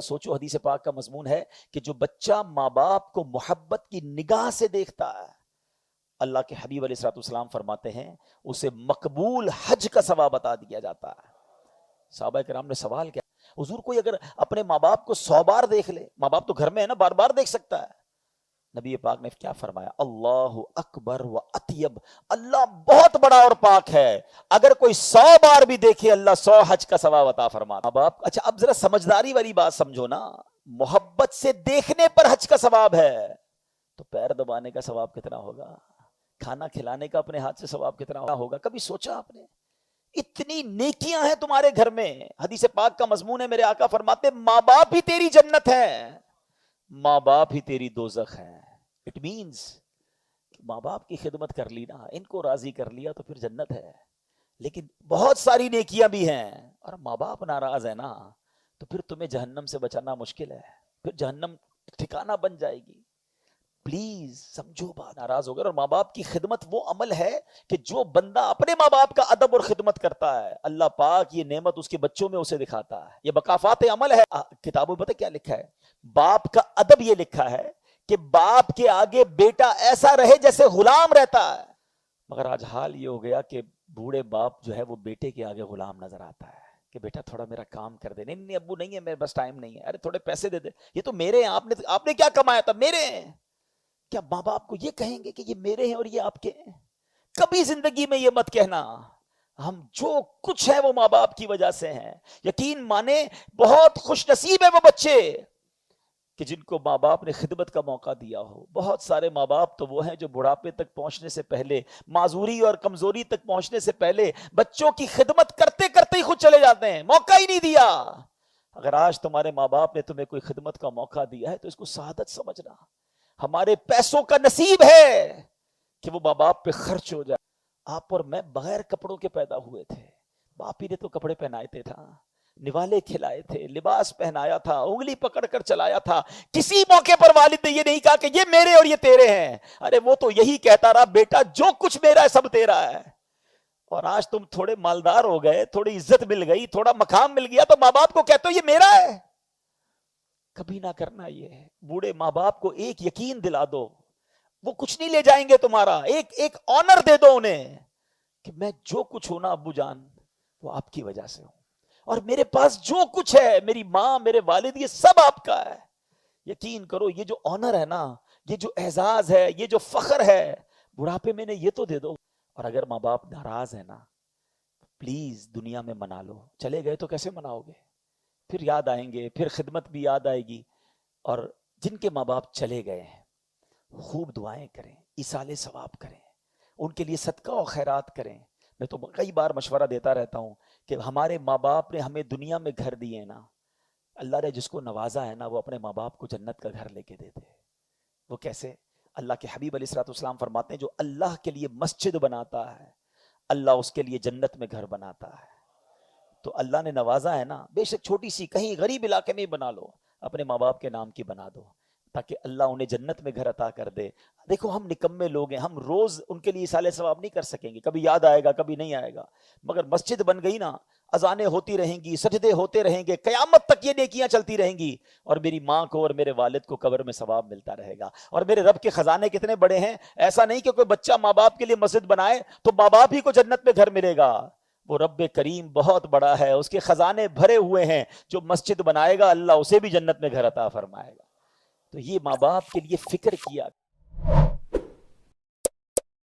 سوچو حدیث پاک کا مضمون ہے کہ جو بچہ ماں باپ کو محبت کی نگاہ سے دیکھتا ہے، اللہ کے حبیب علیہ الصلوۃ والسلام فرماتے ہیں اسے مقبول حج کا ثواب عطا دیا جاتا ہے۔ صحابہ کرام نے سوال کیا، حضور کوئی اگر اپنے ماں باپ کو 100 بار دیکھ لے، ماں باپ تو گھر میں ہے نا، بار بار دیکھ سکتا ہے؟ نبی پاک نے کیا فرمایا؟ اللہ اکبر و اطیب، اللہ بہت بڑا اور پاک ہے، اگر کوئی 100 بار بھی دیکھے اللہ 100 حج کا ثواب عطا فرماتا۔ ماں باپ، اچھا اب ذرا سمجھداری والی بات سمجھو نا، محبت سے دیکھنے پر حج کا ثواب ہے تو پیر دبانے کا ثواب کتنا ہوگا؟ کھانا کھلانے کا اپنے ہاتھ سے ثواب کتنا ہوگا؟ کبھی سوچا آپ نے؟ اتنی نیکیاں ہیں تمہارے گھر میں۔ حدیث پاک کا مضمون ہے، میرے آقا فرماتے ماں باپ ہی تیری جنت ہے، ماں باپ ہی تیری دوزخ ہے۔ اٹ مینز ماں باپ کی خدمت کر لی نا، ان کو راضی کر لیا تو پھر جنت ہے۔ لیکن بہت ساری نیکیاں بھی ہیں اور ماں باپ ناراض ہے نا تو پھر تمہیں جہنم سے بچانا مشکل ہے، پھر جہنم ٹھکانہ بن جائے گی۔ پلیز سمجھو بات، ناراض ہو گئے۔ اور ماں باپ کی خدمت وہ عمل ہے کہ جو بندہ اپنے ماں باپ کا ادب اور خدمت کرتا ہے، اللہ پاک یہ نعمت اس کے بچوں میں اسے دکھاتا ہے۔ یہ بکافات عمل ہے۔ کتابوں میں پتہ کیا لکھا ہے؟ باپ کا ادب یہ لکھا ہے کہ باپ کے آگے بیٹا ایسا رہے جیسے غلام رہتا ہے، مگر آج حال یہ ہو گیا کہ بوڑھے باپ جو ہے وہ بیٹے کے آگے غلام نظر آتا ہے کہ بیٹا تھوڑا میرا کام کر دے۔ نہیں ابو نہیں ہے، میرے پاس ٹائم نہیں ہے۔ ارے تھوڑے پیسے دے دے، یہ تو میرے ہیں، آپ نے کیا کمایا تھا؟ میرے ہیں۔ کیا ماں باپ کو یہ کہیں گے کہ یہ میرے ہیں اور یہ آپ کے ہیں؟ کبھی زندگی میں یہ مت کہنا۔ ہم جو کچھ ہے وہ ماں باپ کی وجہ سے ہیں۔ یقین مانے بہت خوش نصیب ہے وہ بچے کہ جن کو ماں باپ نے خدمت کا موقع دیا ہو۔ بہت سارے ماں باپ تو وہ ہیں جو بڑھاپے تک پہنچنے سے پہلے، معذوری اور کمزوری تک پہنچنے سے پہلے بچوں کی خدمت کرتے کرتے ہی خود چلے جاتے ہیں، موقع ہی نہیں دیا۔ اگر آج تمہارے ماں باپ نے تمہیں کوئی خدمت کا موقع دیا ہے تو اس کو سعادت سمجھنا۔ ہمارے پیسوں کا نصیب ہے کہ وہ ماں باپ پہ خرچ ہو جائے۔ آپ اور میں بغیر کپڑوں کے پیدا ہوئے تھے، باپ ہی نے تو کپڑے پہنائے تھا، نوالے کھلائے تھے، لباس پہنایا تھا، انگلی پکڑ کر چلایا تھا۔ کسی موقع پر والد نے یہ نہیں کہا کہ یہ میرے اور یہ تیرے ہیں۔ ارے وہ تو یہی کہتا رہا بیٹا جو کچھ میرا ہے سب تیرا ہے۔ اور آج تم تھوڑے مالدار ہو گئے، تھوڑی عزت مل گئی، تھوڑا مقام مل گیا تو ماں باپ کو کہتے ہو یہ میرا ہے۔ کبھی نہ کرنا یہ ہے۔ بوڑھے ماں باپ کو ایک یقین دلا دو، وہ کچھ نہیں لے جائیں گے تمہارا، ایک آنر دے دو انہیں کہ میں جو کچھ ہوں نا ابو جان وہ آپ کی وجہ سے ہوں، اور میرے پاس جو کچھ ہے، میری ماں، میرے والد، یہ سب آپ کا ہے۔ یقین کرو یہ جو آنر ہے نا، یہ جو اعزاز ہے، یہ جو فخر ہے، بڑھاپے میں نے یہ تو دے دو۔ اور اگر ماں باپ ناراض ہے نا پلیز دنیا میں منا لو، چلے گئے تو کیسے مناؤ گے؟ پھر یاد آئیں گے، پھر خدمت بھی یاد آئے گی۔ اور جن کے ماں باپ چلے گئے ہیں خوب دعائیں کریں، ایصال ثواب کریں، ان کے لیے صدقہ و خیرات کریں۔ میں تو کئی بار مشورہ دیتا رہتا ہوں کہ ہمارے ماں باپ نے ہمیں دنیا میں گھر دیے ہیں نا، اللہ نے جس کو نوازا ہے نا وہ اپنے ماں باپ کو جنت کا گھر لے کے دیتے ہیں۔ وہ کیسے؟ اللہ کے حبیب علیہ الصلوۃ والسلام فرماتے ہیں جو اللہ کے لیے مسجد بناتا ہے اللہ اس کے لیے جنت میں گھر بناتا ہے۔ تو اللہ نے نوازا ہے نا، بے شک چھوٹی سی کہیں غریب علاقے میں بنا لو، اپنے ماں باپ کے نام کی بنا دو تاکہ اللہ انہیں جنت میں گھر عطا کر دے۔ دیکھو ہم نکمے لوگ ہیں، ہم روز ان کے لیے ایصال ثواب نہیں کر سکیں گے، کبھی یاد آئے گا کبھی نہیں آئے گا، مگر مسجد بن گئی نا، اذانیں ہوتی رہیں گی، سجدے ہوتے رہیں گے، قیامت تک یہ نیکیاں چلتی رہیں گی، اور میری ماں کو اور میرے والد کو قبر میں ثواب ملتا رہے گا۔ اور میرے رب کے خزانے کتنے بڑے ہیں، ایسا نہیں کہ کوئی بچہ ماں باپ کے لیے مسجد بنائے تو ماں باپ ہی کو جنت میں گھر ملے گا۔ وہ رب کریم بہت بڑا ہے، اس کے خزانے بھرے ہوئے ہیں، جو مسجد بنائے گا اللہ اسے بھی جنت میں گھر عطا فرمائے گا۔ تو یہ ماں باپ کے لیے فکر کیا